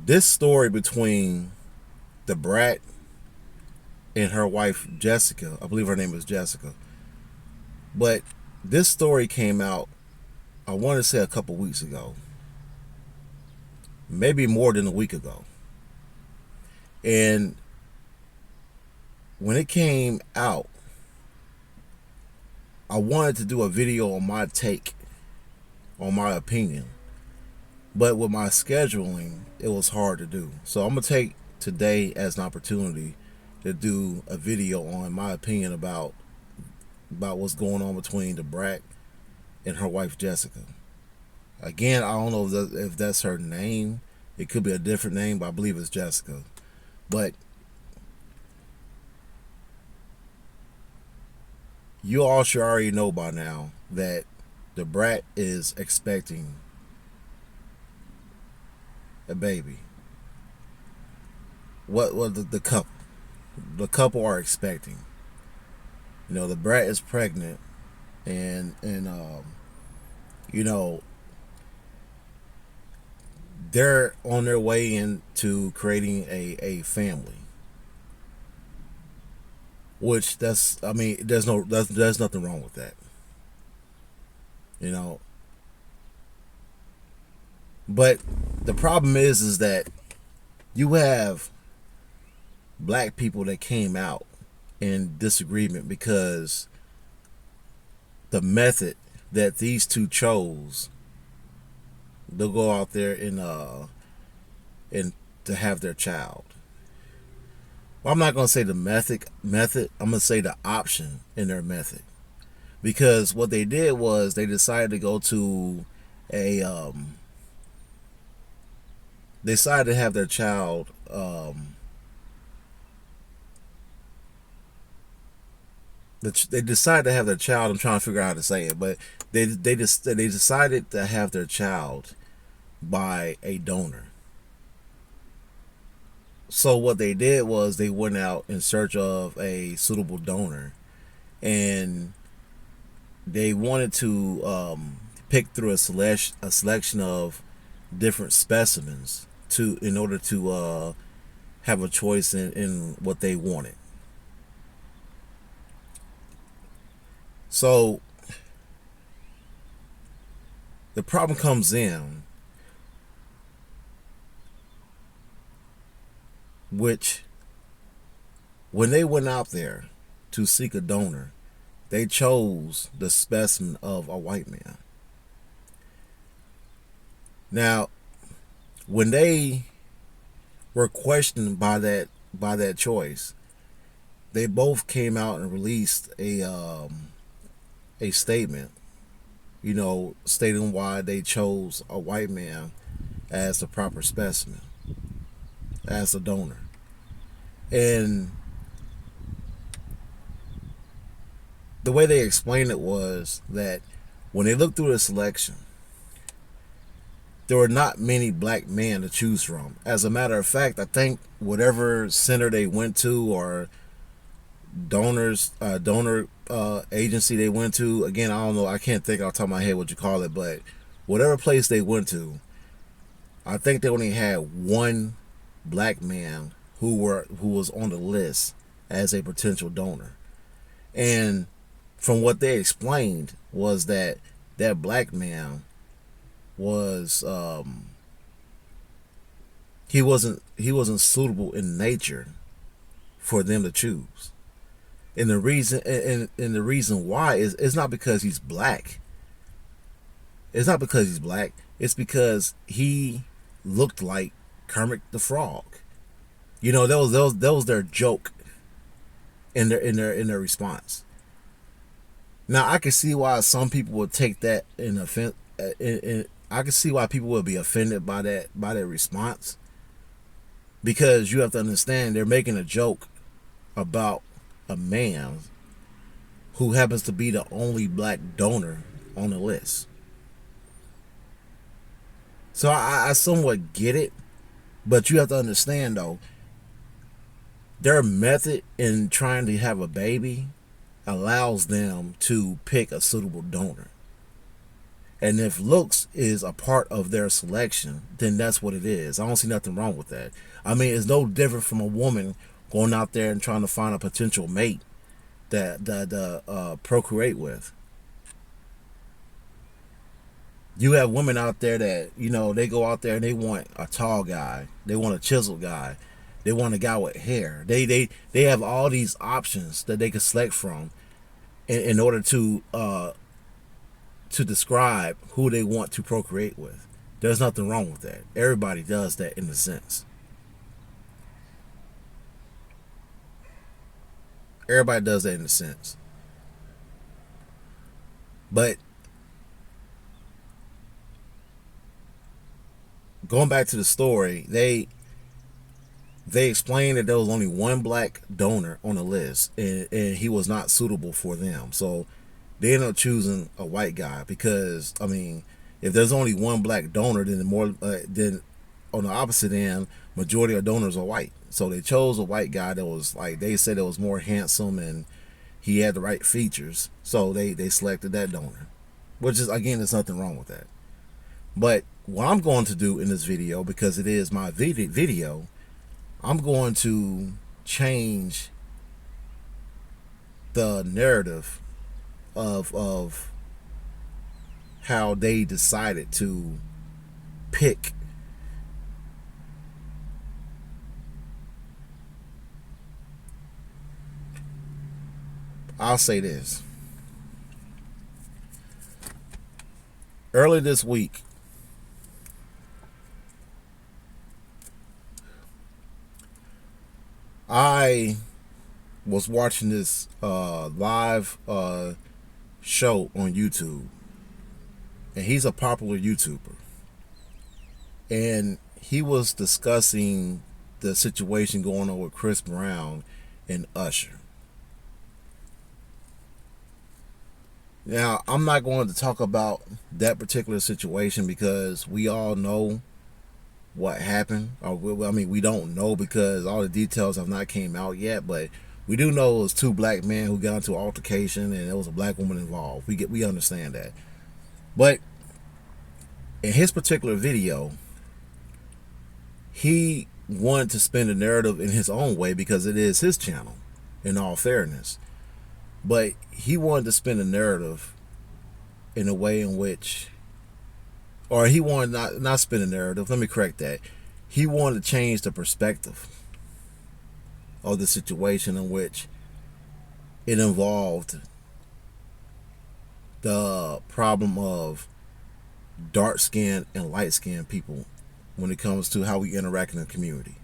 This story between the Brat and her wife Jessica, I believe her name is Jessica, but this story came out, I want to say a couple weeks ago, maybe more than a week ago. And when it came out, I wanted to do a video on my take, on my opinion. But with my scheduling, it was hard to do. So I'm going to take today as an opportunity to do a video on my opinion about what's going on between the Brat and her wife Jessica. Again, I don't know if that's her name. It could be a different name, but I believe it's Jessica. But you all should already know by now that the Brat is expecting a baby. What the couple are expecting. You know, the Brat is pregnant, and you know, they're on their way into creating a family. Which that's I mean, there's nothing wrong with that. You know, but the problem is that you have black people that came out in disagreement because the method that these two chose, they'll go out there and to have their child. Well, I'm not gonna say the method. I'm gonna say the option in their method, because what they did was they decided to go to a they decided to have their child. They decided to have their child. I'm trying to figure out how to say it, but they decided to have their child by a donor. So what they did was they went out in search of a suitable donor, and they wanted to pick through a selection of different specimens to in order to have a choice in what they wanted. So the problem comes in, which when they went out there to seek a donor, they chose the specimen of a white man. Now, when they were questioned by that choice, they both came out and released a statement, stating why they chose a white man as the proper specimen, as a donor. And the way they explained it was that when they looked through the selection, there were not many black men to choose from. As a matter of fact, I think whatever center they went to, or donor agency they went to, again, I don't know, I can't think off the top of my head what you call it, but whatever place they went to, I think they only had one black man who was on the list as a potential donor. And from what they explained was that black man was he wasn't suitable in nature for them to choose. And the reason why is, it's not because he's black. It's not because he's black. It's because he looked like Kermit the Frog. That was their joke in their response. Now I can see why some people would take that in offense. I can see why people would be offended by that response, because you have to understand they're making a joke about a man who happens to be the only black donor on the list. So I somewhat get it, but you have to understand though, their method in trying to have a baby allows them to pick a suitable donor. And if looks is a part of their selection, then that's what it is. I don't see nothing wrong with that. I mean, it's no different from a woman going out there and trying to find a potential mate that procreate with. You have women out there that, they go out there and they want a tall guy, they want a chiseled guy, they want a guy with hair. They have all these options that they can select from in order to describe who they want to procreate with. There's nothing wrong with that. Everybody does that in a sense. Everybody does that in a sense. But going back to the story, they explained that there was only one black donor on the list, and he was not suitable for them. So they ended up choosing a white guy because, I mean, if there's only one black donor, then then on the opposite end, majority of donors are white. So they chose a white guy that was, like they said, it was more handsome and he had the right features. So they selected that donor, which is, again, there's nothing wrong with that. But what I'm going to do in this video, because it is my video, I'm going to change the narrative of how they decided to pick. I'll say this. Early this week, I was watching this live show on YouTube, and he's a popular YouTuber, and he was discussing the situation going on with Chris Brown and Usher. Now, I'm not going to talk about that particular situation because we all know what happened. I mean, we don't know because all the details have not came out yet, but we do know it was two black men who got into an altercation and there was a black woman involved. We understand that. But in his particular video, he wanted to spin the narrative in his own way because it is his channel, in all fairness. But he wanted to spin the narrative in a way in which, or he wanted not spin the narrative, let me correct that. He wanted to change the perspective of the situation in which it involved the problem of dark skinned and light skinned people when it comes to how we interact in the community.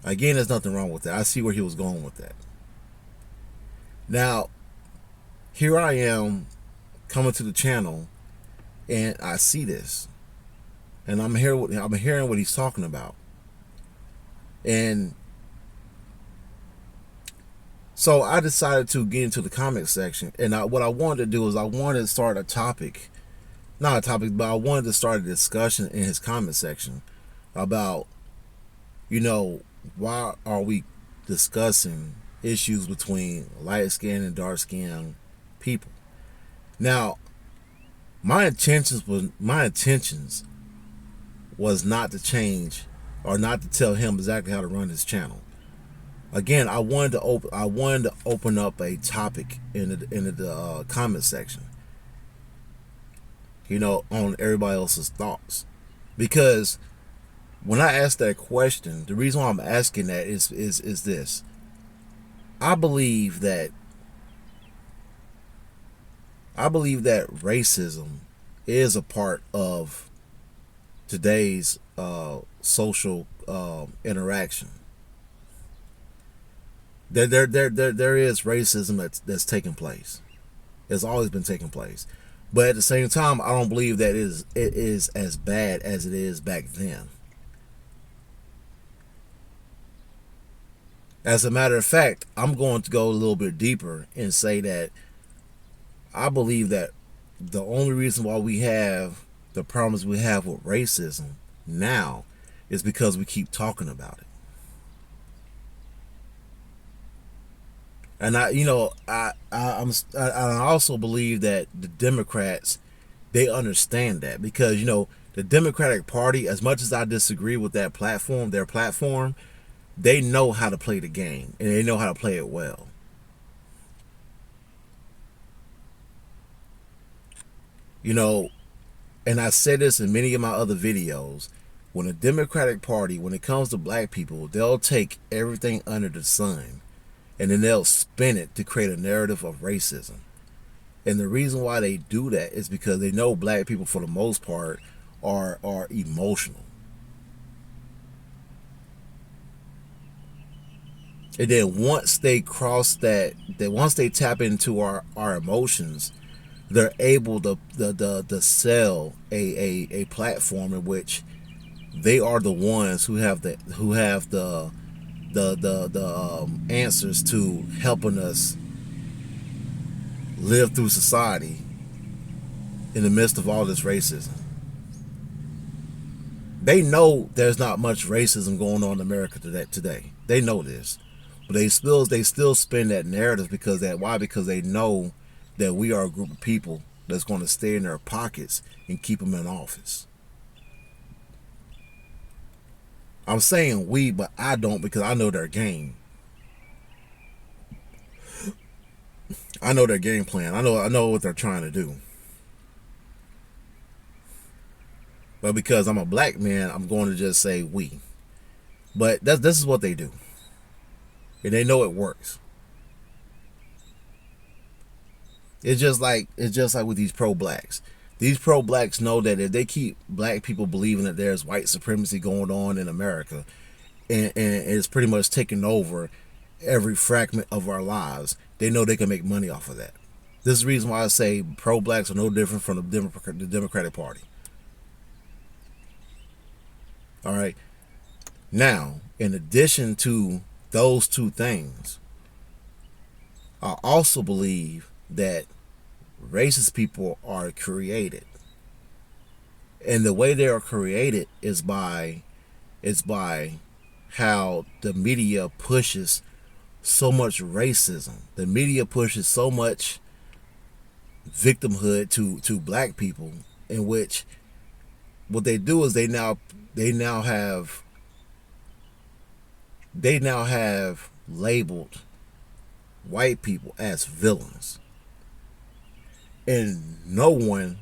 Again, there's nothing wrong with that. I see where he was going with that. Now, here I am coming to the channel and I see this. And I'm hearing what he's talking about. And so I decided to get into the comment section. And what I wanted to do is I wanted to start a topic. Not a topic, but I wanted to start a discussion in his comment section about, why are we discussing issues between light skinned and dark skinned people. Now, my intentions was not to change or not to tell him exactly how to run his channel. Again, I wanted to open up a topic in the comment section, on everybody else's thoughts. Because when I asked that question, the reason why I'm asking that is this. I believe that racism is a part of today's social interaction. There is racism that's taking place. It's always been taking place, but at the same time, I don't believe that it is as bad as it is back then. As a matter of fact, I'm going to go a little bit deeper and say that I believe that the only reason why we have the problems we have with racism now is because we keep talking about it. And I also believe that the Democrats They understand that because the Democratic Party, as much as I disagree with that platform, their platform, they know how to play the game and they know how to play it well. You know, and I said this in many of my other videos. When the Democratic Party, when it comes to black people, they'll take everything under the sun and then they'll spin it to create a narrative of racism. And the reason why they do that is because they know black people, for the most part, are emotional. And then once they cross that once they tap into our emotions, they're able to sell a platform in which they are the ones who have the answers to helping us live through society in the midst of all this racism. They know there's not much racism going on in America today. They know this, but they still spin that narrative because that why because they know that we are a group of people that's going to stay in their pockets and keep them in office. I'm saying we, but I don't because I know their game. I know their game plan. I know what they're trying to do. But because I'm a black man, I'm going to just say we. But this is what they do, and they know it works. It's just like with these pro blacks. These pro blacks know that if they keep black people believing that there's white supremacy going on in America, and it's pretty much taking over every fragment of our lives, they know they can make money off of that. This is the reason why I say pro blacks are no different from the Democratic Party. All right. Now, in addition to those two things, I also believe that racist people are created, and the way they are created is by how the media pushes so much racism. The media pushes so much victimhood to black people, in which what they do is they now have labeled white people as villains, and no one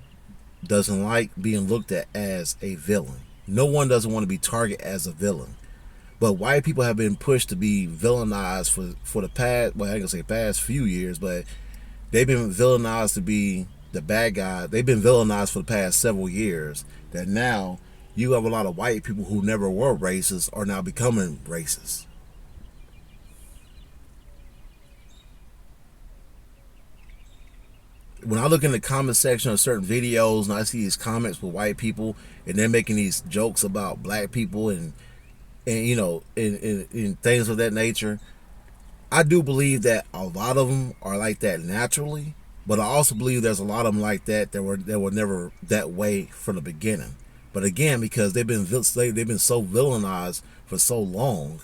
doesn't like being looked at as a villain. No one doesn't want to be targeted as a villain. But white people have been pushed to be villainized for the past, well, I ain't gonna say past few years, but they've been villainized to be the bad guy. They've been villainized for the past several years. That now you have a lot of white people who never were racist are now becoming racist. When I look in the comment section of certain videos and I see these comments with white people and they're making these jokes about black people and and things of that nature, I do believe that a lot of them are like that naturally, but I also believe there's a lot of them like that were never that way from the beginning. But again, because they've been so villainized for so long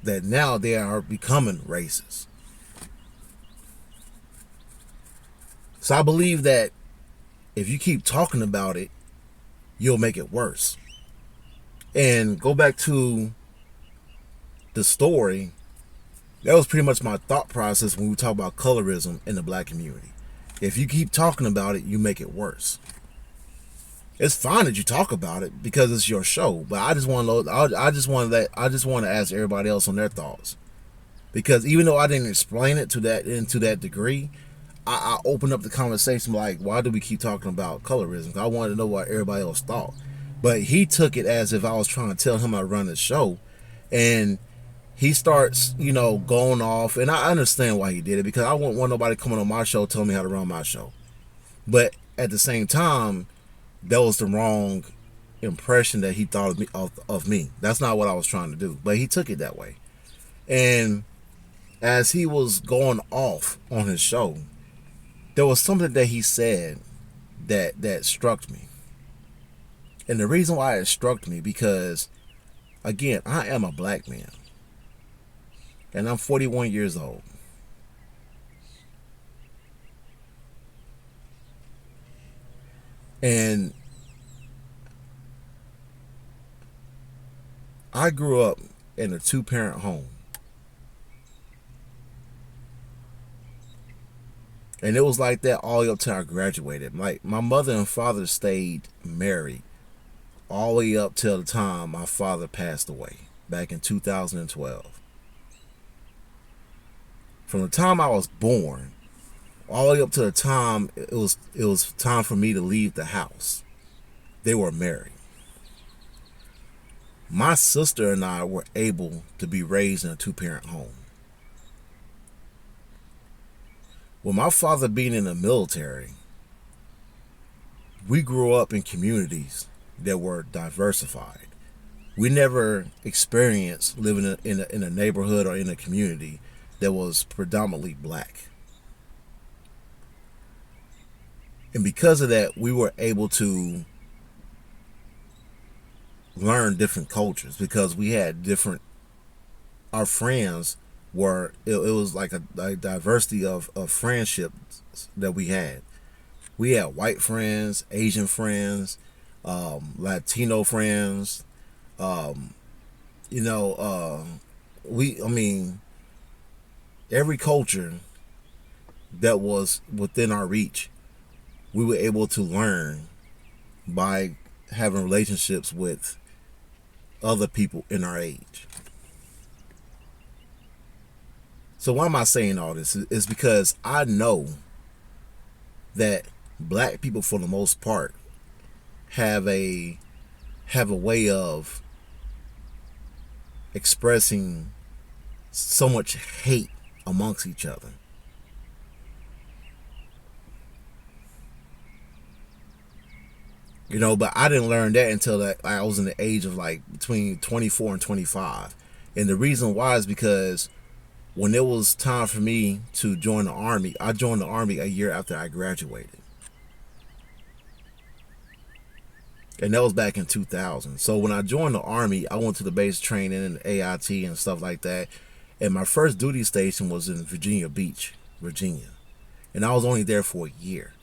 that now they are becoming racist. So I believe that if you keep talking about it, you'll make it worse. And go back to the story. That was pretty much my thought process when we talk about colorism in the black community. If you keep talking about it, you make it worse. It's fine that you talk about it because it's your show, but I just want to ask everybody else on their thoughts, because even though I didn't explain it to that degree, I opened up the conversation like, why do we keep talking about colorism? I wanted to know what everybody else thought, but he took it as if I was trying to tell him how to run the show, and he starts, going off, and I understand why he did it because I wouldn't want nobody coming on my show telling me how to run my show. But at the same time, that was the wrong impression that he thought of me. That's not what I was trying to do, but he took it that way. And as he was going off on his show, there was something that he said that struck me. And the reason why it struck me, because again, I am a black man and I'm 41 years old. And I grew up in a two-parent home. And it was like that all the way up till I graduated. Like my mother and father stayed married all the way up till the time my father passed away back in 2012. From the time I was born all the way up to the time it was time for me to leave the house, they were married. My sister and I were able to be raised in a two-parent home. With my father being in the military, we grew up in communities that were diversified. We never experienced living in a neighborhood or in a community that was predominantly black. And because of that, we were able to learn different cultures because we had different, our friends were, it was like a diversity of friendships that we had. We had white friends, Asian friends, Latino friends, um, you know, I mean, every culture that was within our reach, we were able to learn by having relationships with other people in our age. So why am I saying all this? It's because I know that black people, for the most part, have a way of expressing so much hate amongst each other. But I didn't learn that until that I was in the age of like between 24 and 25. And the reason why is because when it was time for me to join the army, I joined the army a year after I graduated. And that was back in 2000. So when I joined the army, I went to the base training and AIT and stuff like that. And my first duty station was in Virginia Beach, Virginia. And I was only there for a year.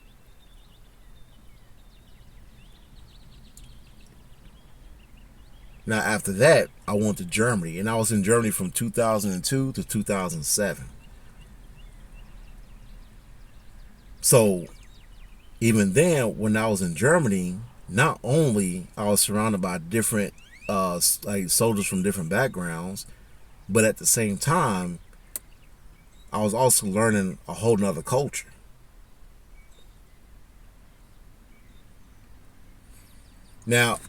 Now, after that, I went to Germany, and I was in Germany from 2002 to 2007. So, even then, when I was in Germany, not only I was surrounded by different, like soldiers from different backgrounds, but at the same time, I was also learning a whole nother culture. Now,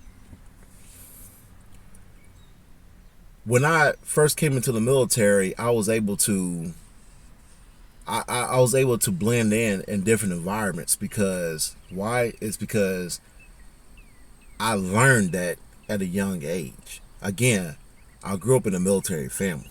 when I first came into the military, I was able to blend in different environments because why? It's because I learned that at a young age. Again, I grew up in a military family,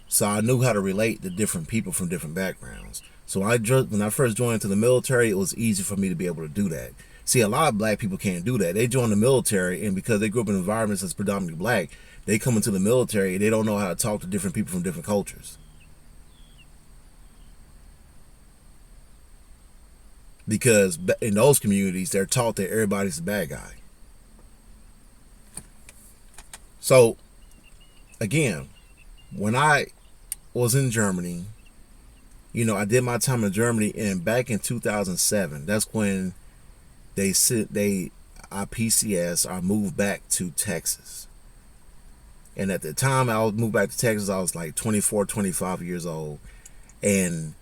so I knew how to relate to different people from different backgrounds. So when I first joined into the military, it was easy for me to be able to do that. See, a lot of black people can't do that. They join the military, and because they grew up in environments that's predominantly black, they come into the military and they don't know how to talk to different people from different cultures. Because in those communities, they're taught that everybody's a bad guy. So, again, when I was in Germany, I did my time in Germany, and back in 2007, that's when I PCS, I moved back to Texas. And at the time I was moved back to Texas, I was like 24, 25 years old. And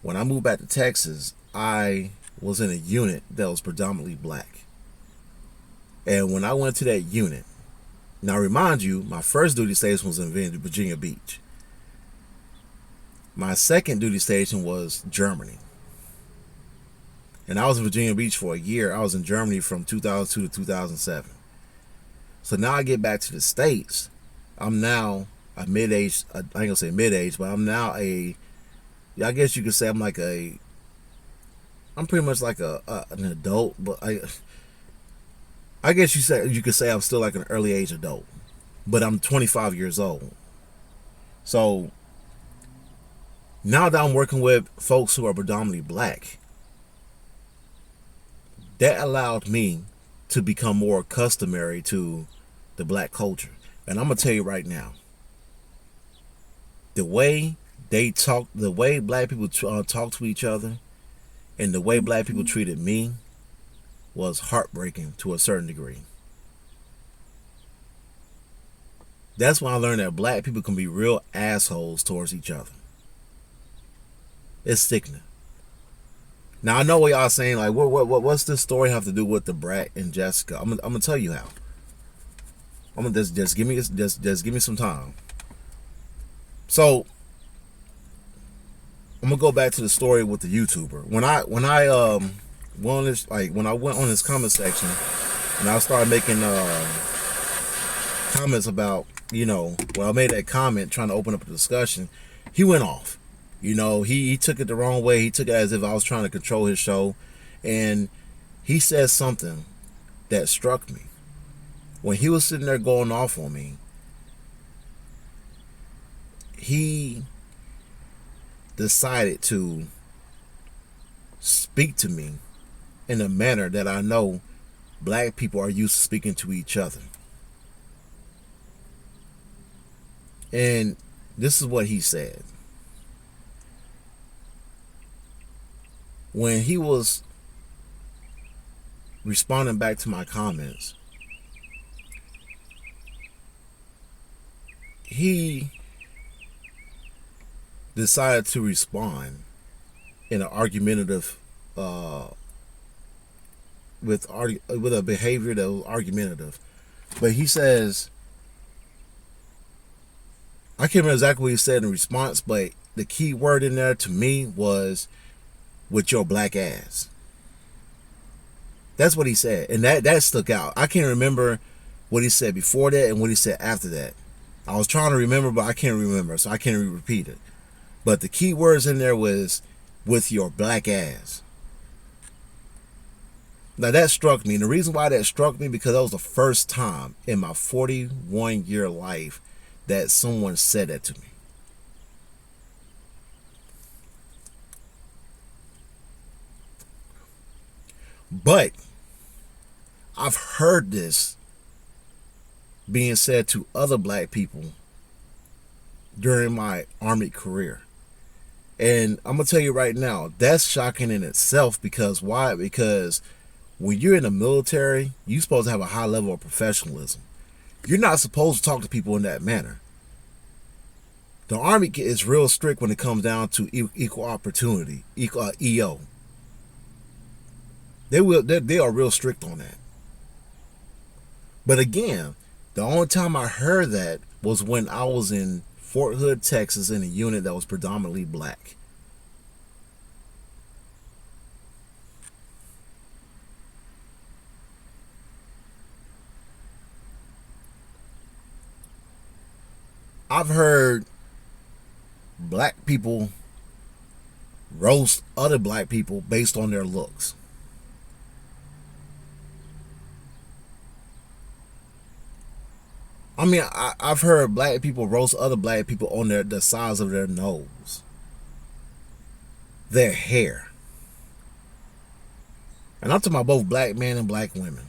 when I moved back to Texas, I was in a unit that was predominantly black. And when I went to that unit, now remind you, my first duty station was in Virginia Beach. My second duty station was Germany. And I was in Virginia Beach for a year. I was in Germany from 2002 to 2007. So now I get back to the States. I'm now a mid-age, I ain't gonna say mid-age, but I'm now I guess you could say I'm pretty much like an adult, but I guess you could say I'm still like an early age adult, but I'm 25 years old. So now that I'm working with folks who are predominantly black, that allowed me to become more customary to the black culture. And I'm gonna tell you right now, the way they talk, the way black people talk to each other, and the way black people treated me was heartbreaking to a certain degree. That's when I learned that black people can be real assholes towards each other. It's sickening. Now I know what y'all saying, like, what's this story have to do with the Brat and Jessica? I'm gonna tell you how. I'm gonna just give me just give me some time. So I'm gonna go back to the story with the YouTuber. When I went on this, like when I went on his comment section and I started making comments about, when I made that comment trying to open up a discussion, he went off. He took it the wrong way. He took it as if I was trying to control his show, and he said something that struck me. When he was sitting there going off on me, he decided to speak to me in a manner that I know black people are used to speaking to each other. And this is what he said. When he was responding back to my comments, he decided to respond in an argumentative, with a behavior that was argumentative. But he says, I can't remember exactly what he said in response, but the key word in there to me was, with your black ass. That's what he said, and that stuck out. I can't remember what he said before that and what he said after that. I was trying to remember, but I can't remember, so I can't repeat it. But the key words in there was, with your black ass. Now that struck me, and the reason why that struck me, because that was the first time in my 41-year life that someone said that to me. But I've heard this being said to other black people during my Army career. And I'm going to tell you right now, that's shocking in itself. Because why? Because when you're in the military, you're supposed to have a high level of professionalism. You're not supposed to talk to people in that manner. The Army is real strict when it comes down to equal opportunity, EO. They are real strict on that. But again, the only time I heard that was when I was in Fort Hood, Texas, in a unit that was predominantly black. I've heard black people roast other black people based on their looks. I mean, I've heard black people roast other black people on the size of their nose, their hair. And I'm talking about both black men and black women.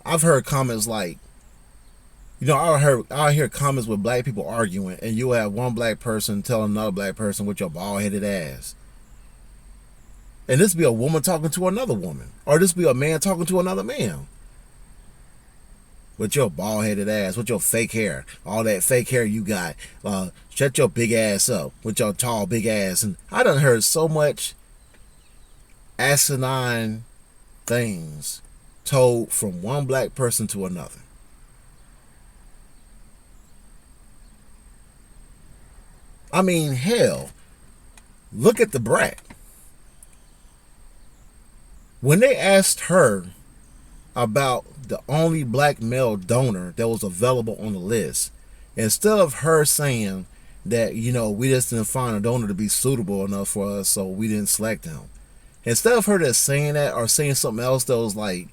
I've heard comments like, I hear comments with black people arguing, and you have one black person telling another black person, with your bald-headed ass. And this be a woman talking to another woman, or this be a man talking to another man. With your bald-headed ass, with your fake hair, all that fake hair you got, shut your big ass up with your tall big ass. And I done heard so much asinine things told from one black person to another. I mean, hell, look at the Brat. When they asked her about the only black male donor that was available on the list, instead of her saying that, we just didn't find a donor to be suitable enough for us, so we didn't select him. Instead of her just saying that, or saying something else that was like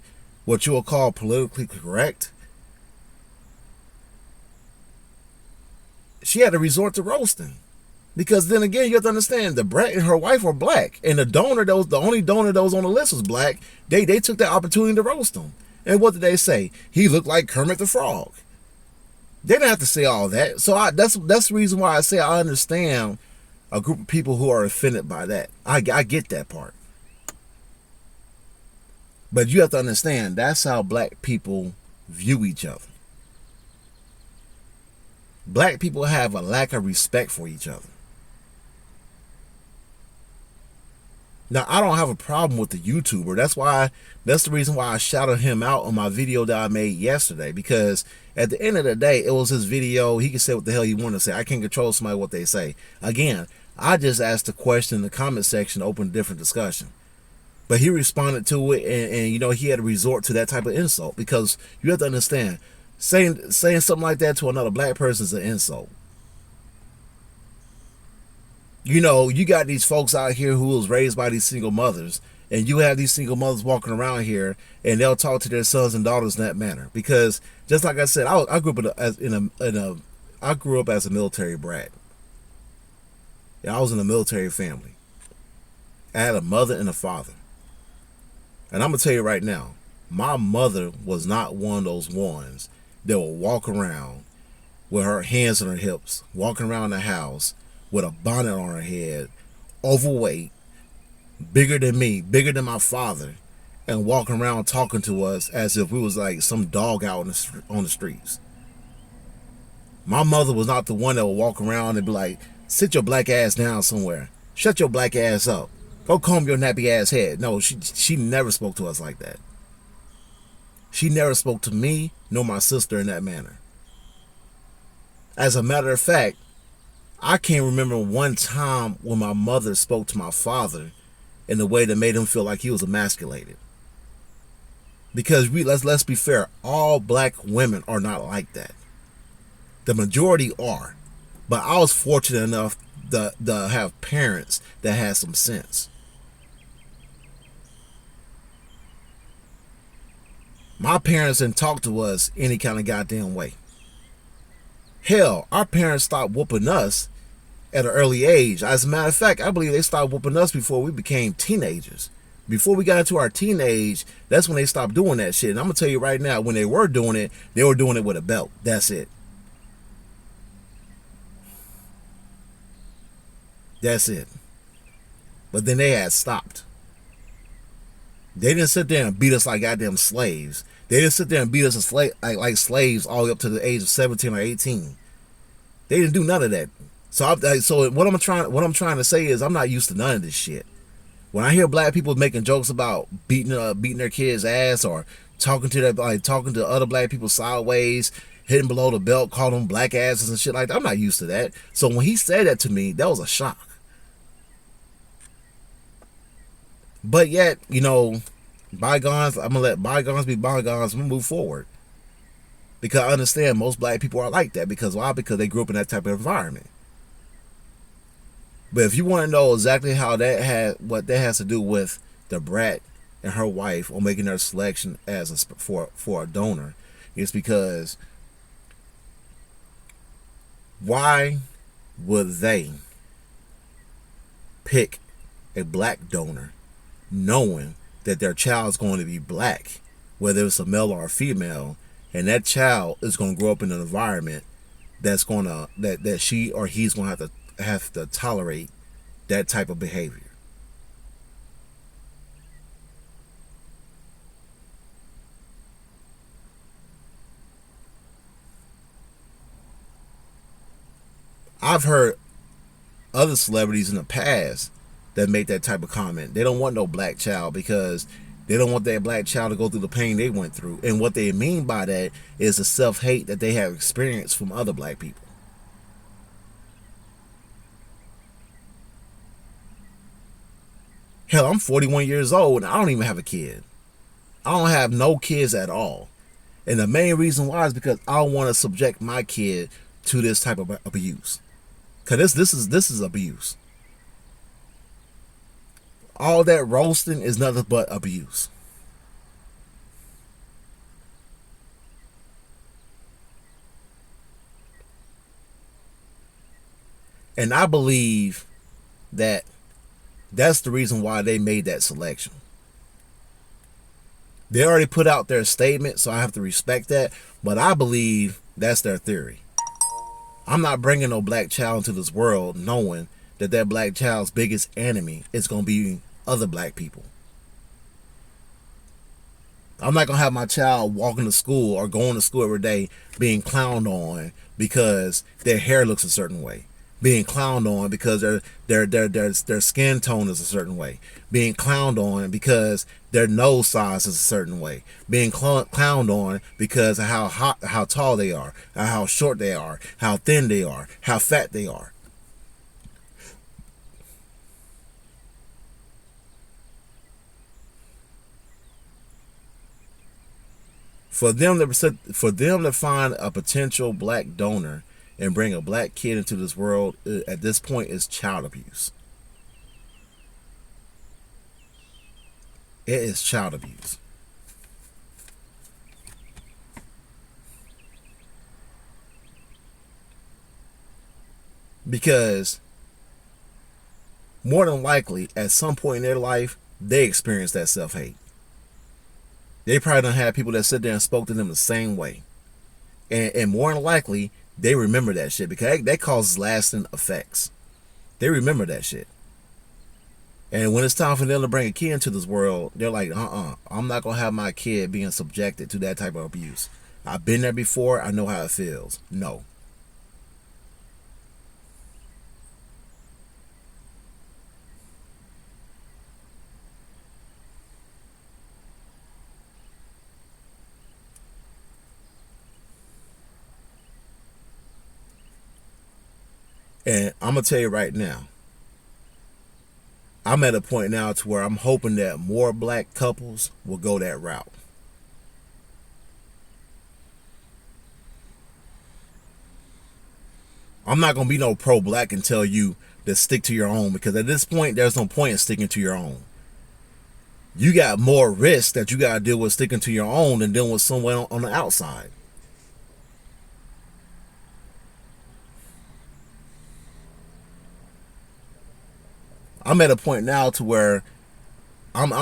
what you would call politically correct, she had to resort to roasting. Because then again, you have to understand the Brat and her wife were black, and the donor that was the only donor that was on the list was black. They took that opportunity to roast him. And what did they say? He looked like Kermit the Frog. They didn't have to say all that. So that's the reason why I say I understand a group of people who are offended by that. I get that part. But you have to understand that's how black people view each other. Black people have a lack of respect for each other. Now, I don't have a problem with the YouTuber. That's the reason why I shouted him out on my video that I made yesterday. Because at the end of the day, it was his video. He can say what the hell he want to say. I can't control somebody what they say. Again, I just asked a question in the comment section to open a different discussion. But he responded to it, and you know, he had to resort to that type of insult. Because you have to understand, saying something like that to another black person is an insult. You know, you got these folks out here who was raised by these single mothers, and you have these single mothers walking around here, and they'll talk to their sons and daughters in that manner. Because just like I said, I grew up I grew up as a military brat. Yeah, I was in a military family. I had a mother and a father, and I'm gonna tell you right now, my mother was not one of those ones that will walk around with her hands on her hips, walking around the house with a bonnet on her head, overweight, bigger than me, bigger than my father, and walking around talking to us as if we was like some dog out on the streets. My mother was not the one that would walk around and be like, sit your black ass down somewhere. Shut your black ass up. Go comb your nappy ass head. No, she never spoke to us like that. She never spoke to me nor my sister in that manner. As a matter of fact, I can't remember one time when my mother spoke to my father in a way that made him feel like he was emasculated. Because let's be fair, all black women are not like that. The majority are. But I was fortunate enough to have parents that had some sense. My parents didn't talk to us any kind of goddamn way. Hell, our parents stopped whooping us at an early age. As a matter of fact, I believe they stopped whooping us before we became teenagers. Before we got into our teenage, that's when they stopped doing that shit. And I'm going to tell you right now, when they were doing it with a belt. That's it. That's it. But then they had stopped. They didn't sit there and beat us like goddamn slaves. They didn't sit there and beat us as like slaves all the way up to the age of 17 or 18. They didn't do none of that. So what I'm trying to say is I'm not used to none of this shit. When I hear black people making jokes about beating their kids' ass or talking to other black people sideways, hitting below the belt, calling them black asses and shit like that, I'm not used to that. So when he said that to me, that was a shock. But yet, you know, bygones, I'm gonna let bygones be bygones. I'm gonna move forward. Because I understand most black people are like that. Because why? Because they grew up in that type of environment. But if you want to know exactly how what that has to do with the Brat and her wife on making their selection as for a donor, it's because why would they pick a black donor knowing that their child is going to be black, whether it's a male or a female, and that child is going to grow up in an environment that she or he's going to have to tolerate that type of behavior? I've heard other celebrities in the past that make that type of comment. They don't want no black child because they don't want that black child to go through the pain they went through. And what they mean by that is the self-hate that they have experienced from other black people. Hell, I'm 41 years old and I don't even have a kid. I don't have no kids at all. And the main reason why is because I don't want to subject my kid to this type of abuse. Because this is abuse. All that roasting is nothing but abuse. And I believe that that's the reason why they made that selection. They already put out their statement, so I have to respect that. But I believe that's their theory. I'm not bringing no black child into this world knowing that that black child's biggest enemy is going to be other black people. I'm not going to have my child walking to school or going to school every day being clowned on because their hair looks a certain way. Being clowned on because their skin tone is a certain way. Being clowned on because their nose size is a certain way. Being clowned on because of how tall they are, how short they are, how thin they are, how fat they are. For them to find a potential black donor and bring a black kid into this world at this point is child abuse. It is child abuse. Because more than likely, at some point in their life, they experience that self-hate. They probably don't have people that sit there and spoke to them the same way. And more than likely, they remember that shit because that causes lasting effects. They remember that shit. And when it's time for them to bring a kid into this world, they're like, I'm not going to have my kid being subjected to that type of abuse. I've been there before. I know how it feels. No. And I'm going to tell you right now, I'm at a point now to where I'm hoping that more black couples will go that route. I'm not going to be no pro-black and tell you to stick to your own, because at this point, there's no point in sticking to your own. You got more risk that you got to deal with sticking to your own than dealing with someone on the outside. I'm at a point now to where I'm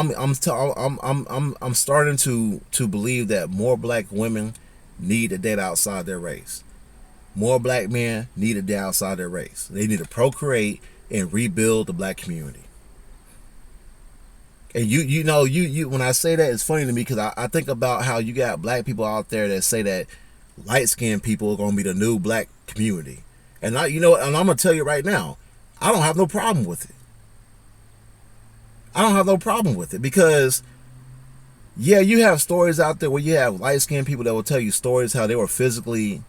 starting to believe that more black women need to date outside their race. More black men need to date outside their race. They need to procreate and rebuild the black community. And you when I say that, it's funny to me because I think about how you got black people out there that say that light skinned people are gonna be the new black community. And and I'm gonna tell you right now, I don't have no problem with it. I don't have no problem with it because, yeah, you have stories out there where you have light skinned people that will tell you stories how they were physically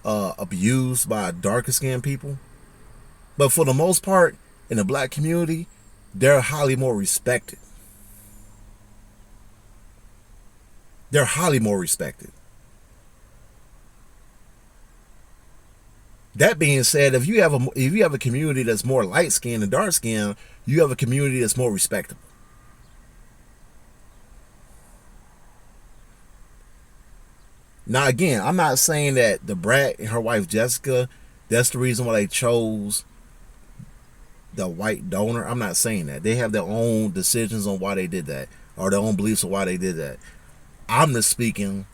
abused by darker skinned people. But for the most part, in the black community, they're highly more respected. They're highly more respected. That being said, if you have a community that's more light skinned and dark skinned, you have a community that's more respectable. Now, again, I'm not saying that the Brat and her wife Jessica, that's the reason why they chose the white donor. I'm not saying that. They have their own decisions on why they did that, or their own beliefs on why they did that. I'm just speaking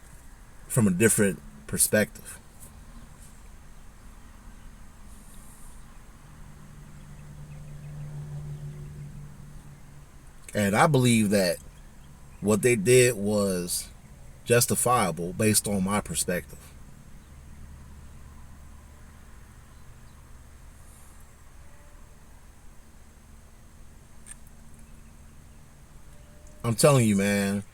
from a different perspective. And I believe that what they did was justifiable based on my perspective. I'm telling you, man,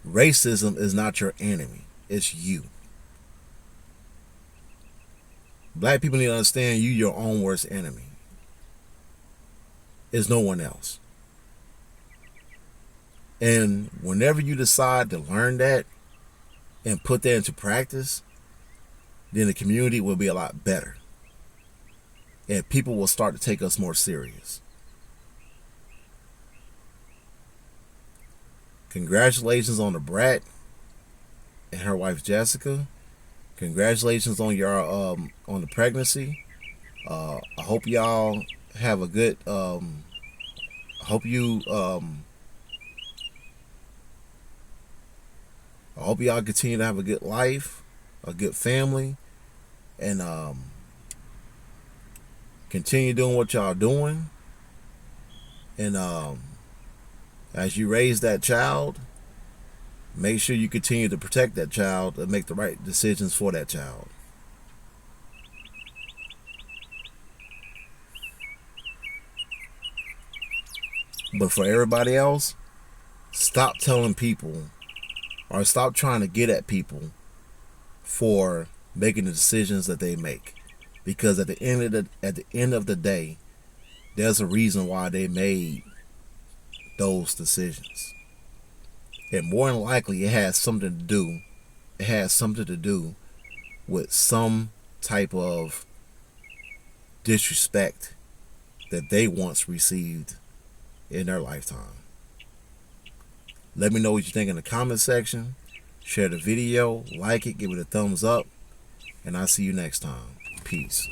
racism is not your enemy. It's you. Black people need to understand you your own worst enemy. It's no one else. And whenever you decide to learn that and put that into practice, then the community will be a lot better. And people will start to take us more serious. Congratulations on the Brat and her wife Jessica. Congratulations on your on the pregnancy. I hope y'all have a good. I hope you. I hope y'all continue to have a good life, a good family, and continue doing what y'all doing. And as you raise that child, make sure you continue to protect that child and make the right decisions for that child. But for everybody else, stop telling people or stop trying to get at people for making the decisions that they make. Because at the end of the day, there's a reason why they made those decisions. And more than likely it has something to do. It has something to do with some type of disrespect that they once received in their lifetime. Let me know what you think in the comment section. Share the video, like it, give it a thumbs up, and I'll see you next time. Peace.